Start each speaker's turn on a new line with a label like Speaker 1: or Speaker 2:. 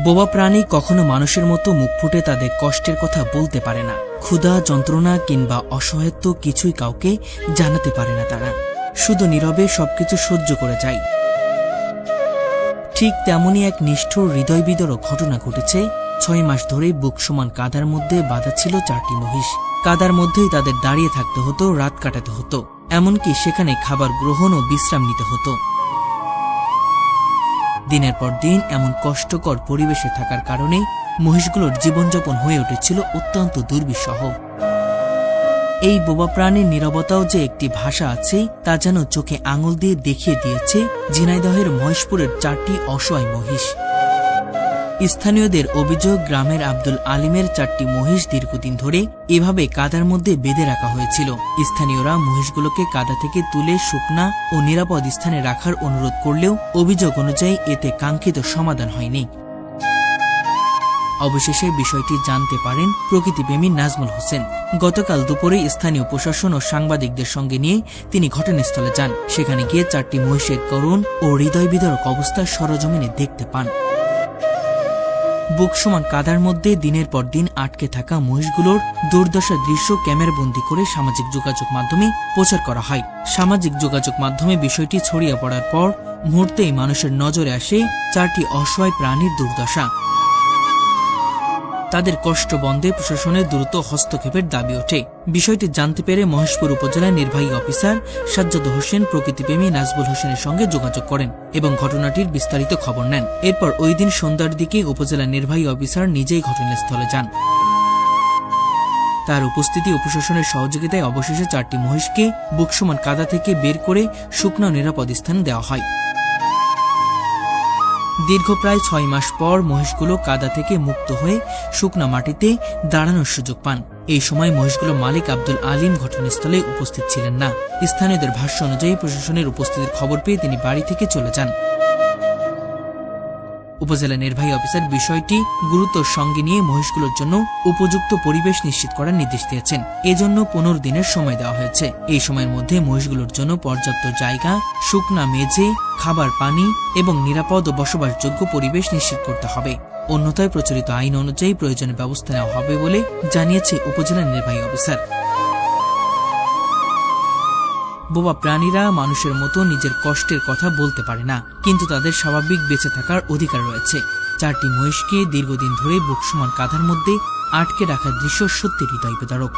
Speaker 1: বোবা প্রাণী কখনো মানুষের মতো মুখ ফুটে তাদের কষ্টের কথা বলতে পারে না। ক্ষুধা, যন্ত্রণা কিংবা অসহায়ত্ব কিছুই কাউকে জানাতে পারে না। তারা শুধু নীরবে সবকিছু সহ্য করে যায়। ঠিক তেমনই এক নিষ্ঠুর হৃদয়বিদারক ঘটনা ঘটেছে। 6 মাস ধরে বুক সমান কাদার মধ্যে বাঁধা ছিল 4টি মহিষ। কাদার মধ্যেই তাদের দাঁড়িয়ে থাকতে হতো, রাত কাটাতে হতো, এমনকি সেখানে খাবার গ্রহণ ও বিশ্রাম নিতে হতো। দিনের পর দিন এমন কষ্টকর পরিবেশে থাকার কারণে মহিষগুলোর জীবনযাপন হয়ে উঠেছিল অত্যন্ত দুর্বিষহ। এই বোবা প্রাণীর নীরবতাও যে একটি ভাষা আছে তা যেন চোখে আঙুল দিয়ে দেখিয়ে দিয়েছে ঝিনাইদহের মহেশপুরের 4টি অসহায় মহিষ। স্থানীয়দের অভিযোগ, গ্রামের আব্দুল আলিমের 4টি মহিষ দীর্ঘদিন ধরে এভাবে কাদার মধ্যে বেঁধে রাখা হয়েছিল। স্থানীয়রা মহিষগুলোকে কাদা থেকে তুলে শুকনা ও নিরাপদ স্থানে রাখার অনুরোধ করলেও অভিযোগ অনুযায়ী এতে কাঙ্ক্ষিত সমাধান হয়নি। অবশেষে বিষয়টি জানতে পারেন প্রকৃতিপ্রেমী নাজমুল হোসেন। গতকাল দুপুরে স্থানীয় প্রশাসন ও সাংবাদিকদের সঙ্গে নিয়ে তিনি ঘটনাস্থলে যান। সেখানে গিয়ে 4টি মহিষের করুণ ও হৃদয়বিদারক অবস্থা সরজমিনে দেখতে পান। বুক সমান কাদার মধ্যে দিনের পর দিন আটকে থাকা মহিষগুলোর দুর্দশার দৃশ্য ক্যামেরাবন্দি করে সামাজিক যোগাযোগ মাধ্যমে প্রচার করা হয়। সামাজিক যোগাযোগ মাধ্যমে বিষয়টি ছড়িয়ে পড়ার পর মুহূর্তেই মানুষের নজরে আসে 4টি অসহায় প্রাণীর দুর্দশা। তাদের কষ্ট বন্ধে প্রশাসনের দ্রুত হস্তক্ষেপের দাবি ওঠে। বিষয়টি জানতে পেরে মহেশপুর উপজেলার নির্বাহী অফিসার সাজ্জাদ হোসেন প্রকৃতিপ্রেমী নাজমুল হোসেনের সঙ্গে যোগাযোগ করেন এবং ঘটনাটির বিস্তারিত খবর নেন। এরপর ওই দিন সন্ধ্যার দিকে উপজেলা নির্বাহী অফিসার নিজেই ঘটনাস্থলে যান। তার উপস্থিতি ও প্রশাসনের সহযোগিতায় অবশেষে 4টি মহিষকে বুকসমান কাদা থেকে বের করে শুকনো নিরাপদ স্থানে দেওয়া হয়। দীর্ঘ প্রায় 6 মাস পর মহিষগুলো কাদা থেকে মুক্ত হয়ে শুকনা মাটিতে দাঁড়ানোর সুযোগ পান। এই সময় মহিষগুলো মালিক আব্দুল আলিম ঘটনাস্থলে উপস্থিত ছিলেন না। স্থানীয়দের ভাষ্য অনুযায়ী প্রশাসনের উপস্থিতির খবর পেয়ে তিনি বাড়ি থেকে চলে যান। উপজেলা নির্বাহী অফিসার বিষয়টি গুরুত্বের সঙ্গে নিয়ে মহিষগুলোর জন্য উপযুক্ত পরিবেশ নিশ্চিত করার নির্দেশ দিয়েছেন। এজন্য 15 দিনের সময় দেওয়া হয়েছে। এই সময়ের মধ্যে মহিষগুলোর জন্য পর্যাপ্ত জায়গা, শুকনা মেঝে, খাবার, পানি এবং নিরাপদ ও বসবাসযোগ্য পরিবেশ নিশ্চিত করতে হবে। অন্যথায় প্রচলিত আইন অনুযায়ী প্রয়োজনীয় ব্যবস্থা নেওয়া হবে বলে জানিয়েছে উপজেলা নির্বাহী অফিসার। বোবা প্রাণীরা মানুষের মতো নিজের কষ্টের কথা বলতে পারে না, কিন্তু তাদের স্বাভাবিক বেঁচে থাকার অধিকার রয়েছে। 4টি মহিষকে দীর্ঘদিন ধরে বুক সমান কাদার মধ্যে আটকে রাখার দৃশ্য সত্যি হৃদয় বিদারক।